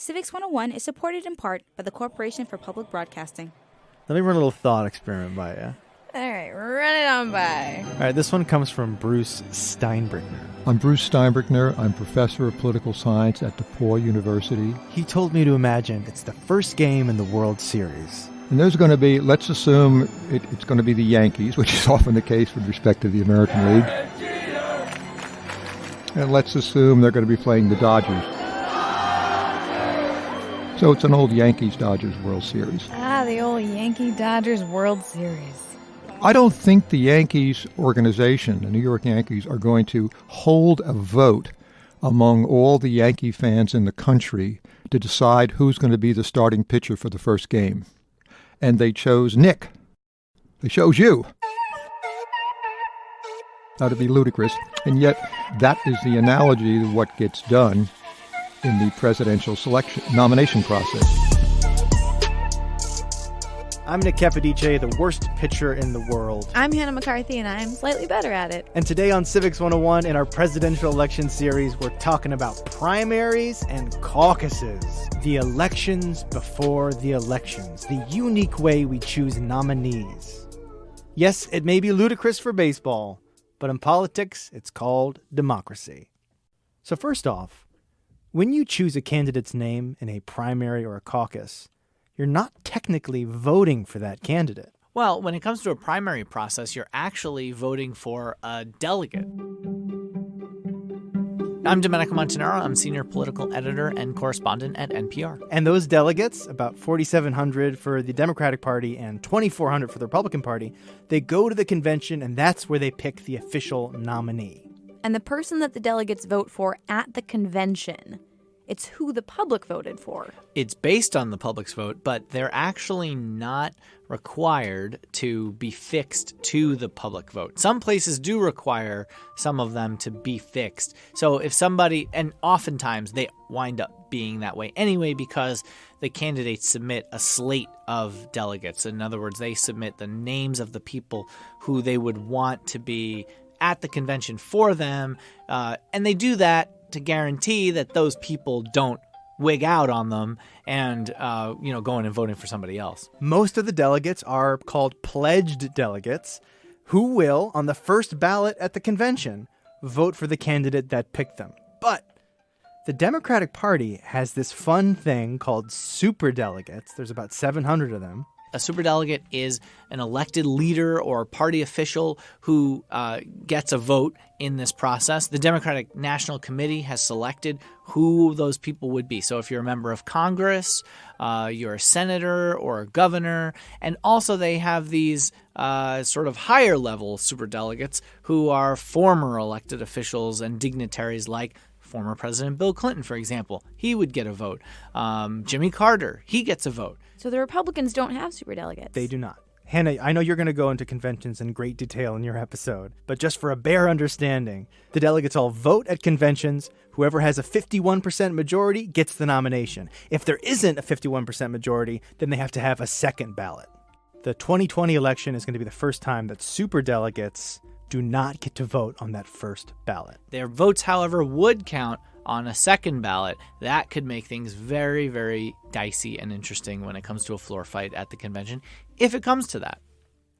Civics 101 is supported in part by the Corporation for Public Broadcasting. Let me run a little thought experiment by you. All right, run it on by. All right, this one comes from Bruce Stinebrickner. I'm Bruce Stinebrickner. I'm professor of political science at DePauw University. He told me to imagine it's the first game in the World Series. And there's going to be, let's assume it's going to be the Yankees, which is often the case with respect to the American League. And let's assume they're going to be playing the Dodgers. So it's an old Yankees-Dodgers World Series. Ah, the old Yankee-Dodgers World Series. I don't think the Yankees organization, the New York Yankees, are going to hold a vote among all the Yankee fans in the country to decide who's going to be the starting pitcher for the first game. And they chose Nick. They chose you. That would be ludicrous. And yet, that is the analogy to what gets done in the presidential nomination process. I'm Nick Capodice, the worst pitcher in the world. I'm Hannah McCarthy, and I'm slightly better at it. And today on Civics 101, in our presidential election series, we're talking about primaries and caucuses. The elections before the elections. The unique way we choose nominees. Yes, it may be ludicrous for baseball, but in politics, it's called democracy. So first off, when you choose a candidate's name in a primary or a caucus, you're not technically voting for that candidate. Well, when it comes to a primary process, you're actually voting for a delegate. I'm Domenico Montanarro. I'm senior political editor and correspondent at NPR. And those delegates, about 4,700 for the Democratic Party and 2,400 for the Republican Party, they go to the convention, and that's where they pick the official nominee. And the person that the delegates vote for at the convention, it's who the public voted for. It's based on the public's vote, but they're actually not required to be fixed to the public vote. Some places do require some of them to be fixed. So if somebody, and oftentimes they wind up being that way anyway because the candidates submit a slate of delegates. In other words, they submit the names of the people who they would want to be at the convention for them, and they do that to guarantee that those people don't wig out on them and, going and voting for somebody else. Most of the delegates are called pledged delegates who will, on the first ballot at the convention, vote for the candidate that picked them. But the Democratic Party has this fun thing called superdelegates. There's about 700 of them. A superdelegate is an elected leader or party official who gets a vote in this process. The Democratic National Committee has selected who those people would be. So if you're a member of Congress, you're a senator or a governor, and also they have these sort of higher level superdelegates who are former elected officials and dignitaries like former President Bill Clinton, for example. He would get a vote. Jimmy Carter, he gets a vote. So the Republicans don't have superdelegates. They do not. Hannah, I know you're going to go into conventions in great detail in your episode, but just for a bare understanding, the delegates all vote at conventions. Whoever has a 51% majority gets the nomination. If there isn't a 51% majority, then they have to have a second ballot. The 2020 election is going to be the first time that superdelegates do not get to vote on that first ballot. Their votes, however, would count on a second ballot. That could make things very, very dicey and interesting when it comes to a floor fight at the convention, if it comes to that.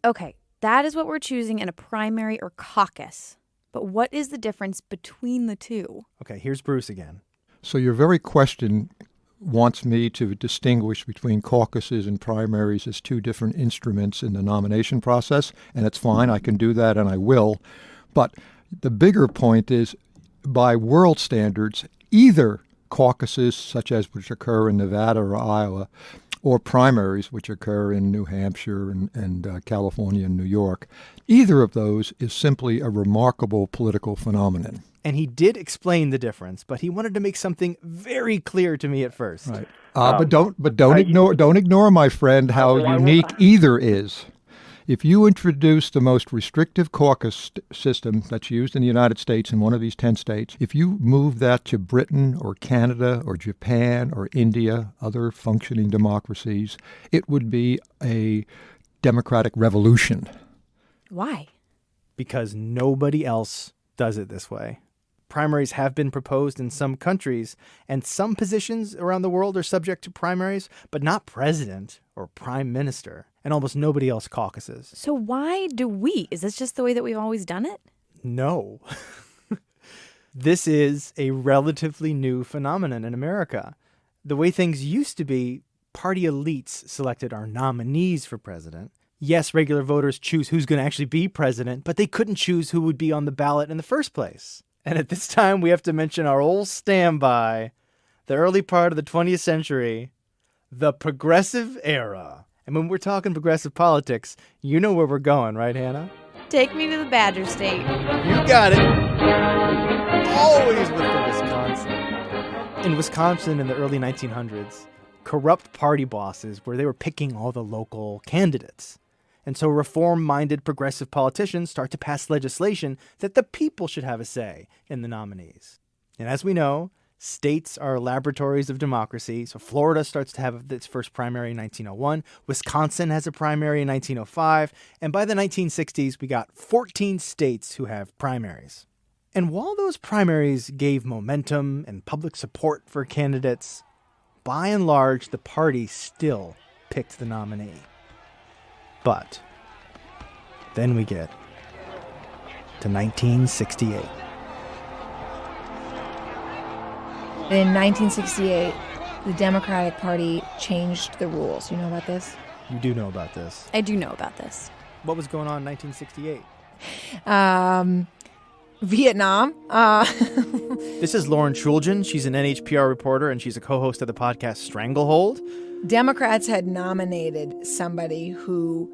Okay, that is what we're choosing in a primary or caucus. But what is the difference between the two? Okay, here's Bruce again. So your very question wants me to distinguish between caucuses and primaries as two different instruments in the nomination process, and it's fine. I can do that, and I will. But the bigger point is, by world standards, either caucuses, such as which occur in Nevada or Iowa, or primaries, which occur in New Hampshire and California and New York, either of those is simply a remarkable political phenomenon. And he did explain the difference, but he wanted to make something very clear to me at first. Right. But don't ignore, my friend, how unique either is. If you introduce the most restrictive caucus system that's used in the United States in one of these 10 states, if you move that to Britain or Canada or Japan or India, other functioning democracies, it would be a democratic revolution. Why? Because nobody else does it this way. primaries have been proposed in some countries, and some positions around the world are subject to primaries, but not president or prime minister, and almost nobody else caucuses. So why do we? Is this just the way that we've always done it? No. This is a relatively new phenomenon in America. The way things used to be, party elites selected our nominees for president. Yes, regular voters choose who's going to actually be president, but they couldn't choose who would be on the ballot in the first place. And at this time, we have to mention our old standby, the early part of the 20th century, the progressive era. And when we're talking progressive politics, you know where we're going, right, Hannah? Take me to the Badger State. You got it. Always with the Wisconsin. In Wisconsin in the early 1900s, corrupt party bosses where they were picking all the local candidates. And so reform-minded progressive politicians start to pass legislation that the people should have a say in the nominees. And as we know, states are laboratories of democracy. So Florida starts to have its first primary in 1901. Wisconsin has a primary in 1905. And by the 1960s, we got 14 states who have primaries. And while those primaries gave momentum and public support for candidates, by and large, the party still picked the nominee. But then we get to 1968. In 1968, the Democratic Party changed the rules. You know about this? You do know about this. I do know about this. What was going on in 1968? Vietnam. This is Lauren Chooljian. She's an NHPR reporter, and she's a co-host of the podcast Stranglehold. Democrats had nominated somebody who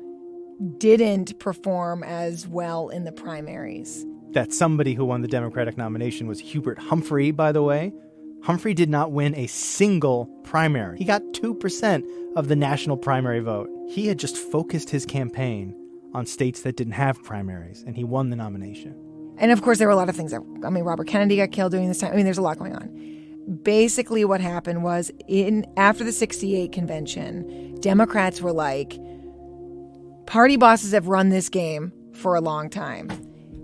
didn't perform as well in the primaries. That somebody who won the Democratic nomination was Hubert Humphrey, by the way. Humphrey did not win a single primary. He got 2% of the national primary vote. He had just focused his campaign on states that didn't have primaries, and he won the nomination. And of course, there were a lot of things. Robert Kennedy got killed during this time. There's a lot going on. Basically, what happened was after the 68 convention, Democrats were like, party bosses have run this game for a long time.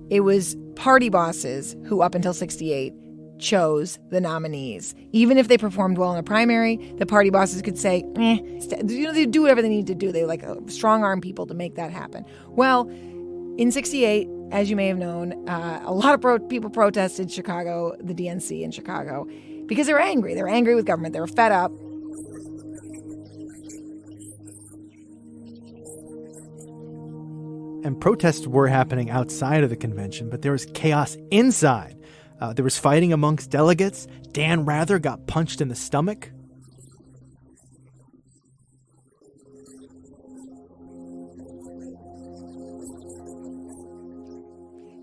It was party bosses who, up until 68, chose the nominees. Even if they performed well in a primary, the party bosses could say, they do whatever they need to do. They strong-arm people to make that happen. Well, in 68, as you may have known, a lot of people protested Chicago, the DNC in Chicago, because they were angry. They were angry with government. They were fed up. And protests were happening outside of the convention, but there was chaos inside. There was fighting amongst delegates. Dan Rather got punched in the stomach.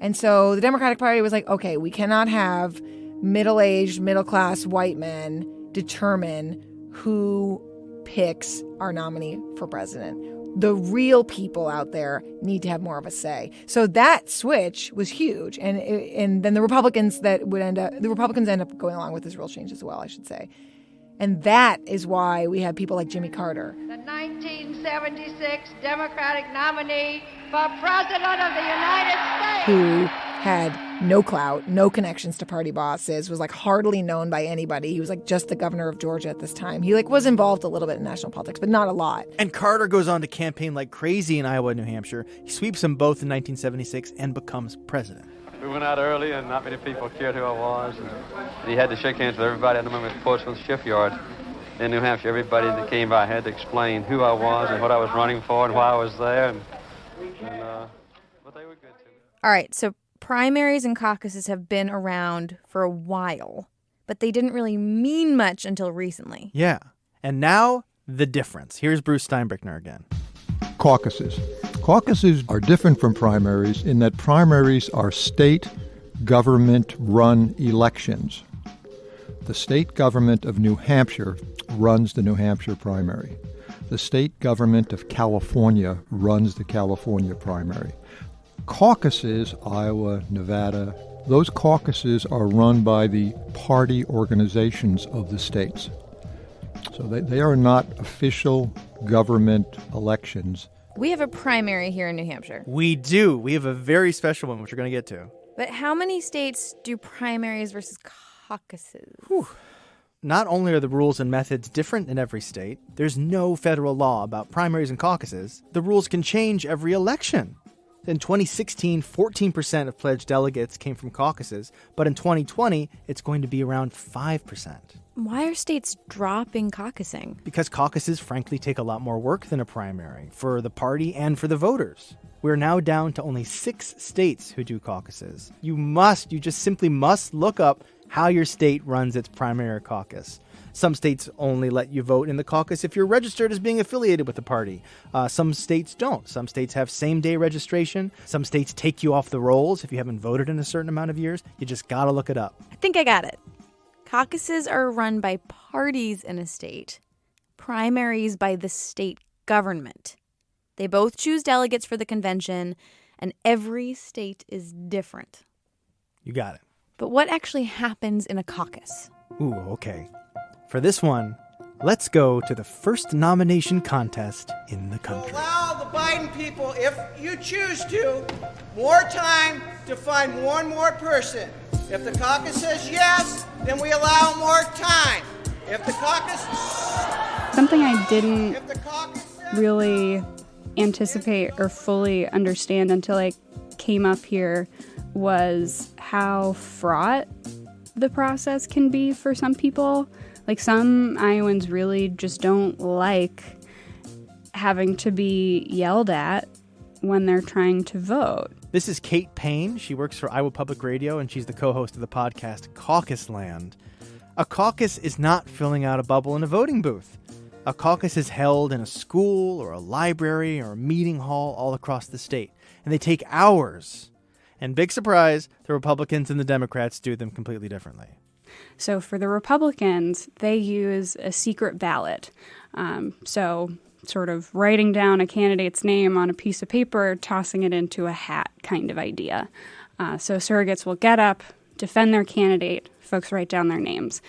And so the Democratic Party was like, okay, we cannot have middle-aged, middle-class white men determine who picks our nominee for president. The real people out there need to have more of a say. So that switch was huge. And then the Republicans end up going along with this rule change as well, I should say. And that is why we have people like Jimmy Carter. The 1976 Democratic nominee for President of the United States. Who had no clout, no connections to party bosses, was hardly known by anybody. He was just the governor of Georgia at this time. He was involved a little bit in national politics, but not a lot. And Carter goes on to campaign like crazy in Iowa and New Hampshire. He sweeps them both in 1976 and becomes president. We went out early and not many people cared who I was. And he had to shake hands with everybody. I remember at Portsmouth Shipyard in New Hampshire. Everybody that came by had to explain who I was and what I was running for and why I was there. But they were good to me. All right, so primaries and caucuses have been around for a while, but they didn't really mean much until recently. Yeah. And now, the difference. Here's Bruce Stinebrickner again. Caucuses. Caucuses are different from primaries in that primaries are state government-run elections. The state government of New Hampshire runs the New Hampshire primary. The state government of California runs the California primary. Caucuses, Iowa, Nevada, those caucuses are run by the party organizations of the states. So they are not official government elections. We have a primary here in New Hampshire. We do. We have a very special one, which we're going to get to. But how many states do primaries versus caucuses? Not only are the rules and methods different in every state, there's no federal law about primaries and caucuses. The rules can change every election. In 2016, 14% of pledged delegates came from caucuses, but in 2020, it's going to be around 5%. Why are states dropping caucusing? Because caucuses, frankly, take a lot more work than a primary, for the party and for the voters. We're now down to only 6 states who do caucuses. You just simply must look up how your state runs its primary or caucus. Some states only let you vote in the caucus if you're registered as being affiliated with the party. Some states don't. Some states have same-day registration. Some states take you off the rolls if you haven't voted in a certain amount of years. You just gotta look it up. I think I got it. Caucuses are run by parties in a state. Primaries by the state government. They both choose delegates for the convention, and every state is different. You got it. But what actually happens in a caucus? Ooh, okay. For this one, let's go to the first nomination contest in the country. Allow the Biden people, if you choose to, more time to find one more person. If the caucus says yes, then we allow more time. If the caucus... Something I didn't really anticipate or fully understand until I came up here was how fraught the process can be for some people. Like, some Iowans really just don't like having to be yelled at when they're trying to vote. This is Kate Payne. She works for Iowa Public Radio, and she's the co-host of the podcast Caucus Land. A caucus is not filling out a bubble in a voting booth. A caucus is held in a school or a library or a meeting hall all across the state, and they take hours. And big surprise, the Republicans and the Democrats do them completely differently. So for the Republicans, they use a secret ballot. So sort of writing down a candidate's name on a piece of paper, tossing it into a hat kind of idea. So surrogates will get up, defend their candidate, folks write down their names.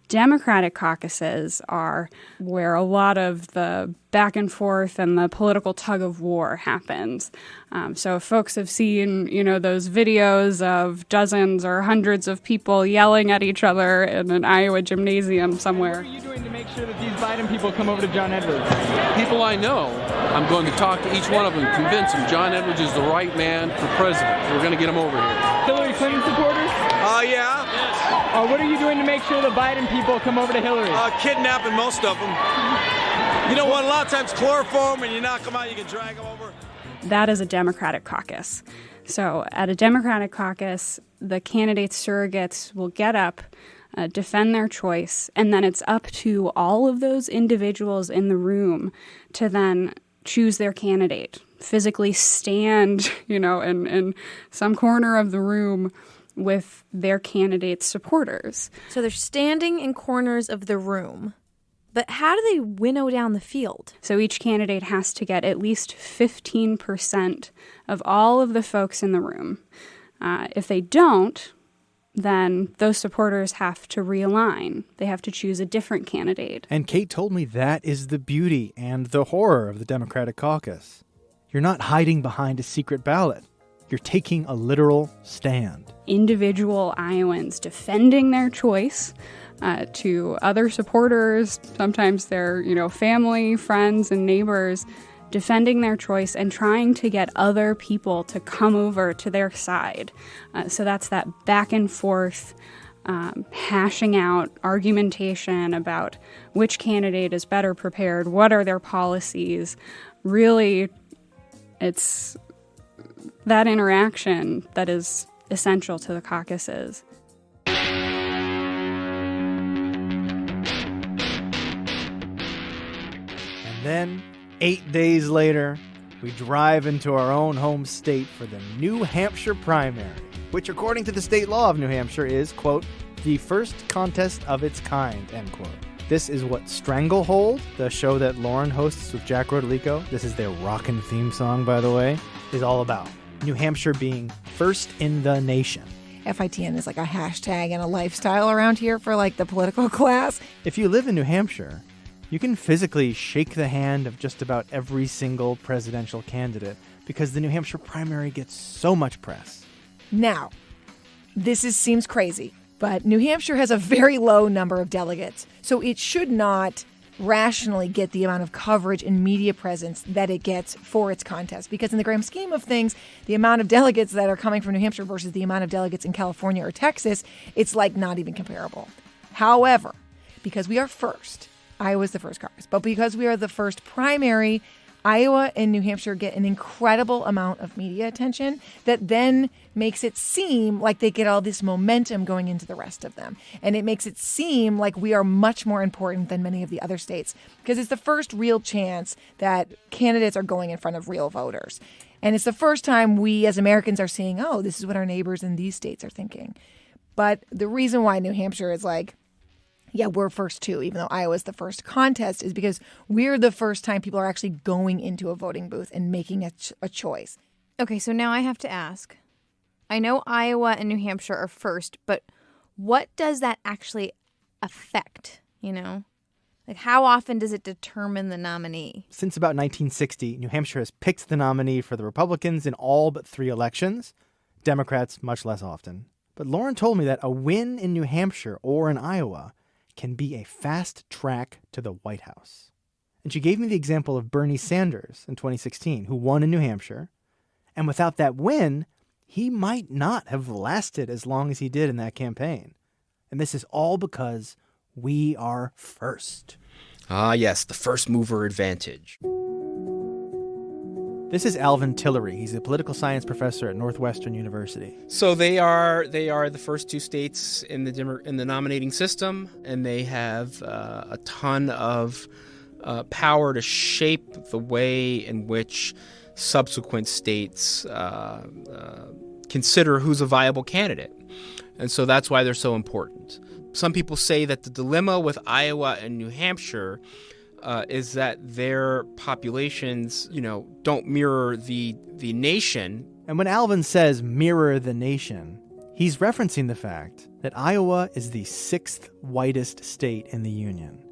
Democratic caucuses are where a lot of the back and forth and the political tug of war happens. So if folks have seen, those videos of dozens or hundreds of people yelling at each other in an Iowa gymnasium somewhere. What are you doing to make sure that these Biden people come over to John Edwards? People I know, I'm going to talk to each one of them, convince them John Edwards is the right man for president. We're going to get him over here. Hillary Clinton supporters? Yeah. What are you doing to make sure the Biden people come over to Hillary? Kidnapping most of them. You know what? A lot of times chloroform, when you knock them out, you can drag them over. That is a Democratic caucus. So at a Democratic caucus, the candidates' surrogates will get up, defend their choice, and then it's up to all of those individuals in the room to then choose their candidate, physically stand, in some corner of the room with their candidate's supporters. So they're standing in corners of the room. But how do they winnow down the field? So each candidate has to get at least 15% of all of the folks in the room. If they don't, then those supporters have to realign. They have to choose a different candidate. And Kate told me that is the beauty and the horror of the Democratic caucus. You're not hiding behind a secret ballot. You're taking a literal stand. Individual Iowans defending their choice to other supporters, sometimes their family, friends, and neighbors, defending their choice and trying to get other people to come over to their side. So that's that back and forth, hashing out argumentation about which candidate is better prepared, what are their policies. Really, it's that interaction that is essential to the caucuses. And then, 8 days later, we drive into our own home state for the New Hampshire primary, which according to the state law of New Hampshire is, quote, the first contest of its kind, end quote. This is what Stranglehold, the show that Lauren hosts with Jack Rodolico, this is their rockin' theme song, by the way, is all about. New Hampshire being first in the nation. FITN is like a hashtag and a lifestyle around here for like the political class. If you live in New Hampshire, you can physically shake the hand of just about every single presidential candidate because the New Hampshire primary gets so much press. Now, seems crazy, but New Hampshire has a very low number of delegates, so it should not rationally get the amount of coverage and media presence that it gets for its contest. Because in the grand scheme of things, the amount of delegates that are coming from New Hampshire versus the amount of delegates in California or Texas, it's like not even comparable. However, because we are first, Iowa's the first caucus, but because we are the first primary, Iowa and New Hampshire get an incredible amount of media attention that then makes it seem like they get all this momentum going into the rest of them. And it makes it seem like we are much more important than many of the other states because it's the first real chance that candidates are going in front of real voters. And it's the first time we as Americans are seeing, oh, this is what our neighbors in these states are thinking. But the reason why New Hampshire is like, yeah, we're first too, even though Iowa's the first contest, is because we're the first time people are actually going into a voting booth and making a choice. Okay, so now I have to ask. I know Iowa and New Hampshire are first, but what does that actually affect, you know? Like, how often does it determine the nominee? Since about 1960, New Hampshire has picked the nominee for the Republicans in all but 3 elections. Democrats much less often. But Lauren told me that a win in New Hampshire or in Iowa can be a fast track to the White House. And she gave me the example of Bernie Sanders in 2016, who won in New Hampshire. And without that win, he might not have lasted as long as he did in that campaign. And this is all because we are first. Ah, yes, the first mover advantage. This is Alvin Tillery. He's a political science professor at Northwestern University. So they are the first 2 states in the nominating system, and they have a ton of power to shape the way in which subsequent states consider who's a viable candidate. And so that's why they're so important. Some people say that the dilemma with Iowa and New Hampshire is that their populations, don't mirror the nation. And when Alvin says mirror the nation, he's referencing the fact that Iowa is the 6th whitest state in the Union.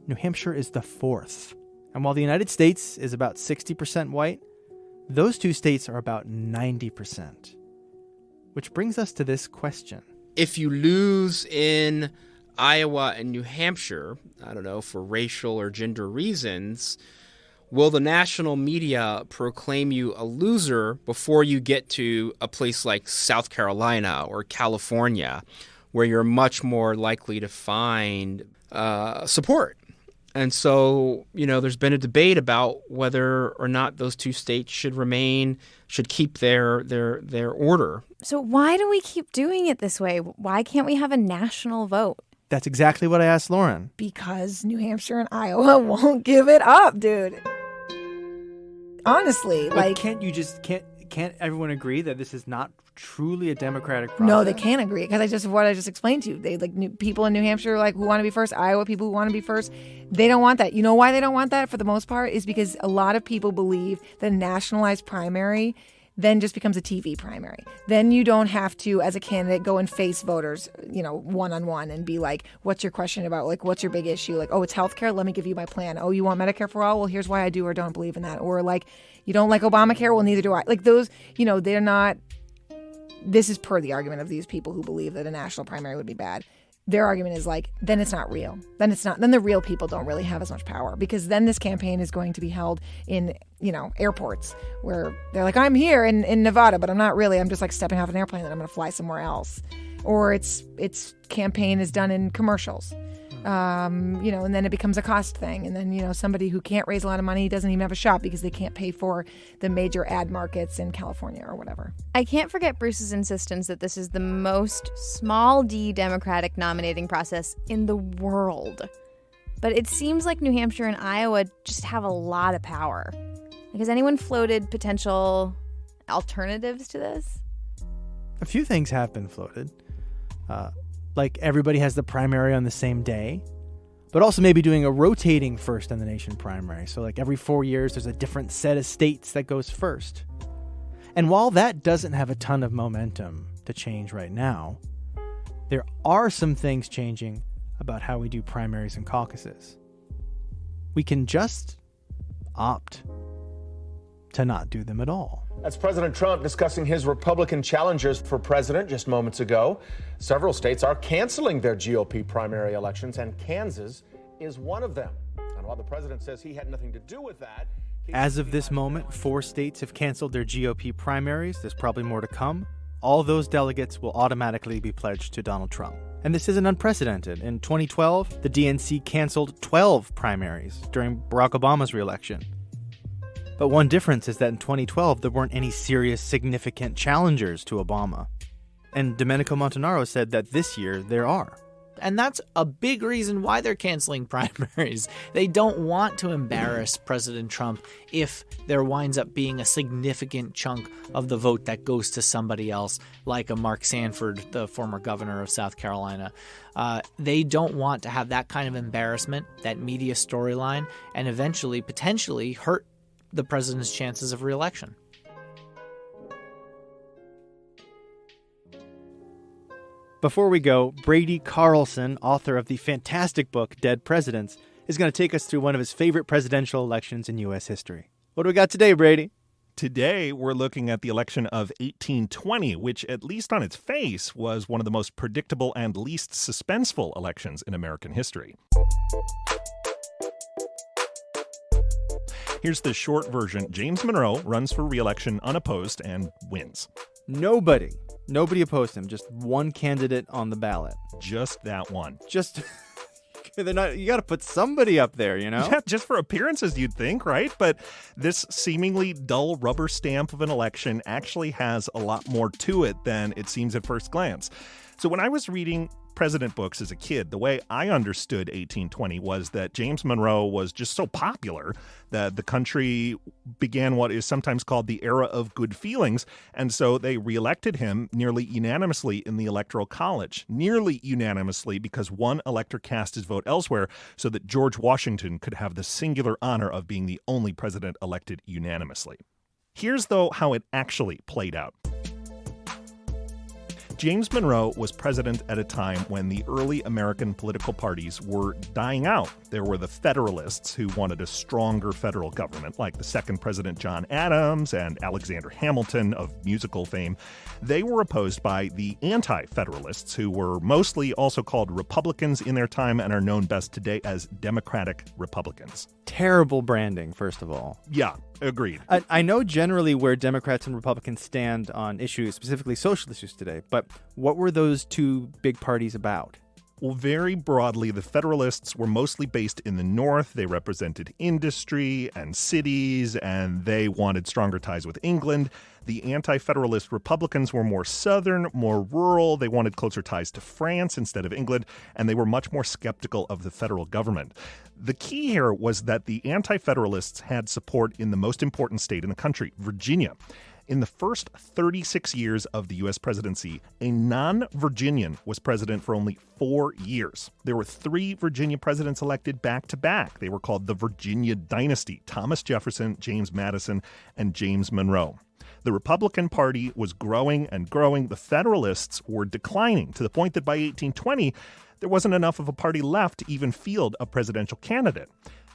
New Hampshire is the 4th. And while the United States is about 60% white, those 2 states are about 90%. Which brings us to this question. If you lose in Iowa and New Hampshire, I don't know, for racial or gender reasons, will the national media proclaim you a loser before you get to a place like South Carolina or California, where you're much more likely to find support? And so, there's been a debate about whether or not those 2 states should keep their order. So why do we keep doing it this way? Why can't we have a national vote? That's exactly what I asked Lauren. Because New Hampshire and Iowa won't give it up, dude. Honestly, but can't everyone agree that this is not truly a democratic process? No, they can't agree because what I just explained to you. They people in New Hampshire who want to be first, Iowa people who want to be first. They don't want that. You know why they don't want that? For the most part, is because a lot of people believe that a nationalized primary then just becomes a TV primary. Then you don't have to, as a candidate, go and face voters, one-on-one and be like, what's your question about? Like, what's your big issue? Like, oh, it's healthcare? Let me give you my plan. Oh, you want Medicare for all? Well, here's why I do or don't believe in that. Or like, you don't like Obamacare? Well, neither do I. Like those, they're not, this is per the argument of these people who believe that a national primary would be bad. Their argument is like, then it's not real. Then the real people don't really have as much power because then this campaign is going to be held in, airports where they're like, I'm here in Nevada, but I'm not really. I'm just like stepping off an airplane and I'm going to fly somewhere else. Or its campaign is done in commercials, and then it becomes a cost thing. And then, somebody who can't raise a lot of money doesn't even have a shot because they can't pay for the major ad markets in California or whatever. I can't forget Bruce's insistence that this is the most small d democratic nominating process in the world. But it seems like New Hampshire and Iowa just have a lot of power. Has anyone floated potential alternatives to this? A few things have been floated. Like everybody has the primary on the same day, but also maybe doing a rotating first in the nation primary. So like every 4 years, there's a different set of states that goes first. And while that doesn't have a ton of momentum to change right now, there are some things changing about how we do primaries and caucuses. We can just opt to not do them at all. That's President Trump discussing his Republican challengers for president just moments ago. Several states are canceling their GOP primary elections, and Kansas is one of them. And while the president says he had nothing to do with that, as of this moment, 4 states have canceled their GOP primaries. There's probably more to come. All those delegates will automatically be pledged to Donald Trump. And this isn't unprecedented. In 2012, the DNC canceled 12 primaries during Barack Obama's reelection. But one difference is that in 2012, there weren't any serious, significant challengers to Obama. And Domenico Montanarro said that this year there are. And that's a big reason why they're canceling primaries. They don't want to embarrass President Trump if there winds up being a significant chunk of the vote that goes to somebody else, like a Mark Sanford, the former governor of South Carolina. They don't want to have that kind of embarrassment, that media storyline, and eventually, potentially, hurt the president's chances of re-election. Before we go, Brady Carlson, author of the fantastic book Dead Presidents, is going to take us through one of his favorite presidential elections in U.S. history. What do we got today, Brady? Today, we're looking at the election of 1820, which, at least on its face, was one of the most predictable and least suspenseful elections in American history. Here's the short version. James Monroe runs for re-election unopposed and wins. Nobody opposed him. Just one candidate on the ballot. Just that one. They're not. You got to put somebody up there, you know? Yeah, just for appearances, you'd think, right? But this seemingly dull rubber stamp of an election actually has a lot more to it than it seems at first glance. So when I was reading president books as a kid, the way I understood 1820 was that James Monroe was just so popular that the country began what is sometimes called the era of good feelings, and so they reelected him nearly unanimously in the Electoral College. Nearly unanimously because one elector cast his vote elsewhere so that George Washington could have the singular honor of being the only president elected unanimously. Here's, though, how it actually played out. James Monroe was president at a time when the early American political parties were dying out. There were the Federalists who wanted a stronger federal government, like the second President John Adams and Alexander Hamilton of musical fame. They were opposed by the Anti-Federalists, who were mostly also called Republicans in their time and are known best today as Democratic Republicans. Terrible branding, first of all. Yeah, agreed. I know generally where Democrats and Republicans stand on issues, specifically social issues today, but what were those two big parties about? Well, very broadly, the Federalists were mostly based in the North. They represented industry and cities, and they wanted stronger ties with England. The anti-Federalist Republicans were more Southern, more rural. They wanted closer ties to France instead of England, and they were much more skeptical of the federal government. The key here was that the anti-Federalists had support in the most important state in the country, Virginia. In the first 36 years of the U.S. presidency, a non-Virginian was president for only 4 years. There were 3 Virginia presidents elected back-to-back. They were called the Virginia Dynasty: Thomas Jefferson, James Madison, and James Monroe. The Republican Party was growing and growing. The Federalists were declining to the point that by 1820, there wasn't enough of a party left to even field a presidential candidate.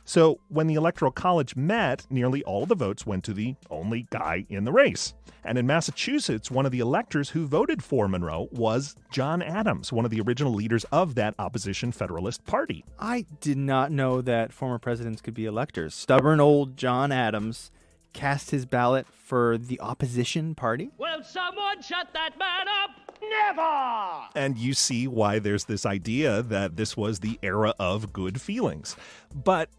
So when the Electoral College met, nearly all the votes went to the only guy in the race. And in Massachusetts, one of the electors who voted for Monroe was John Adams, one of the original leaders of that opposition Federalist Party. I did not know that former presidents could be electors. Stubborn old John Adams cast his ballot for the opposition party? Will someone shut that man up? Never! And you see why there's this idea that this was the era of good feelings. But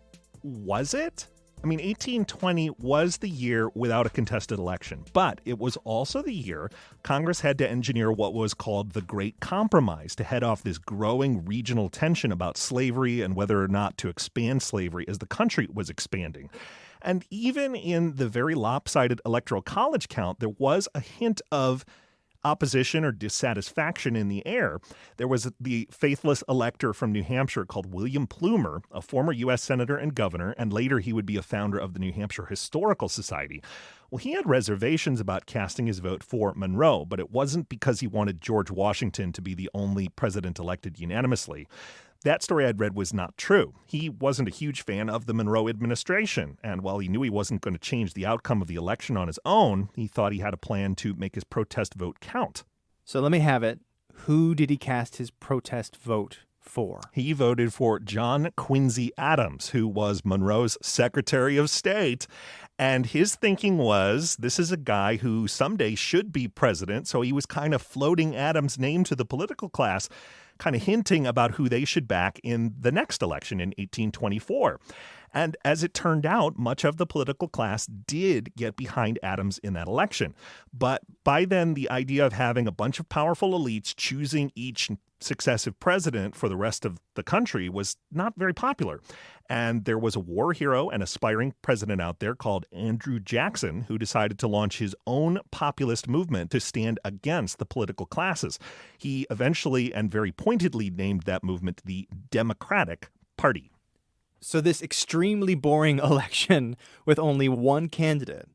was it? I mean, 1820 was the year without a contested election, but it was also the year Congress had to engineer what was called the Great Compromise to head off this growing regional tension about slavery and whether or not to expand slavery as the country was expanding. And even in the very lopsided Electoral College count, there was a hint of opposition or dissatisfaction in the air. There was the faithless elector from New Hampshire called William Plumer, a former U.S. senator and governor, and later he would be a founder of the New Hampshire Historical Society. Well, he had reservations about casting his vote for Monroe, but it wasn't because he wanted George Washington to be the only president elected unanimously. That story I'd read was not true. He wasn't a huge fan of the Monroe administration, and while he knew he wasn't going to change the outcome of the election on his own, he thought he had a plan to make his protest vote count. So let me have it. Who did he cast his protest vote for? He voted for John Quincy Adams, who was Monroe's Secretary of State. And his thinking was, this is a guy who someday should be president, so he was kind of floating Adams' name to the political class, kind of hinting about who they should back in the next election in 1824. And as it turned out, much of the political class did get behind Adams in that election. But by then, the idea of having a bunch of powerful elites choosing each successive president for the rest of the country was not very popular. And there was a war hero and aspiring president out there called Andrew Jackson who decided to launch his own populist movement to stand against the political classes. He eventually and very pointedly named that movement the Democratic Party. So this extremely boring election with only one candidate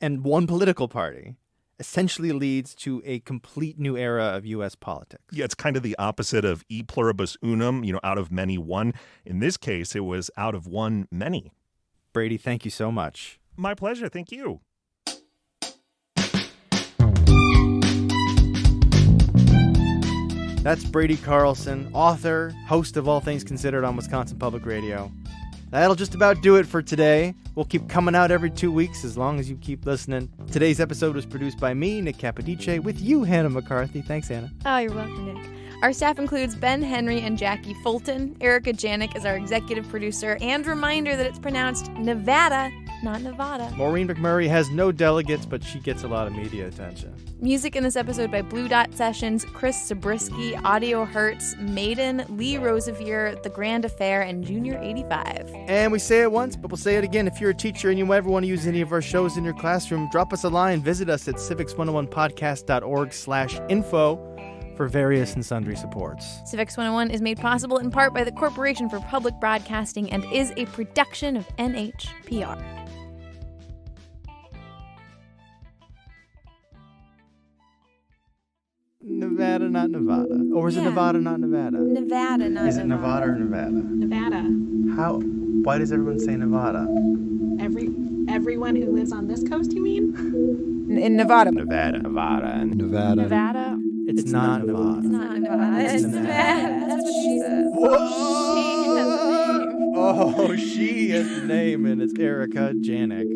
and one political party essentially leads to a complete new era of U.S. politics. Yeah, it's kind of the opposite of e pluribus unum, out of many one. In this case, it was out of one many. Brady, thank you so much. My pleasure. Thank you. That's Brady Carlson, author, host of All Things Considered on Wisconsin Public Radio. That'll just about do it for today. We'll keep coming out every 2 weeks as long as you keep listening. Today's episode was produced by me, Nick Capodice, with you, Hannah McCarthy. Thanks, Hannah. Oh, you're welcome, Nick. Our staff includes Ben Henry and Jackie Fulton. Erica Janik is our executive producer. And reminder that it's pronounced Nevada, not Nevada. Maureen McMurray has no delegates, but she gets a lot of media attention. Music in this episode by Blue Dot Sessions, Chris Zabriskie, Audio Hertz, Maiden, Lee Rosevier, The Grand Affair, and Junior 85. And we say it once, but we'll say it again. If you're a teacher and you ever want to use any of our shows in your classroom, drop us a line. Visit us at civics101podcast.org/info for various and sundry supports. Civics 101 is made possible in part by the Corporation for Public Broadcasting and is a production of NHPR. Nevada, not Nevada. Or is it Nevada, not Nevada? Nevada, not Nevada. Is it Nevada or Nevada? Nevada. How? Why does everyone say Nevada? Everyone who lives on this coast, you mean? In Nevada. Nevada. Nevada. It's not Nevada. It's not Nevada. It's Nevada. That's what she says. Whoa! She has the name, and it's Erica Janik.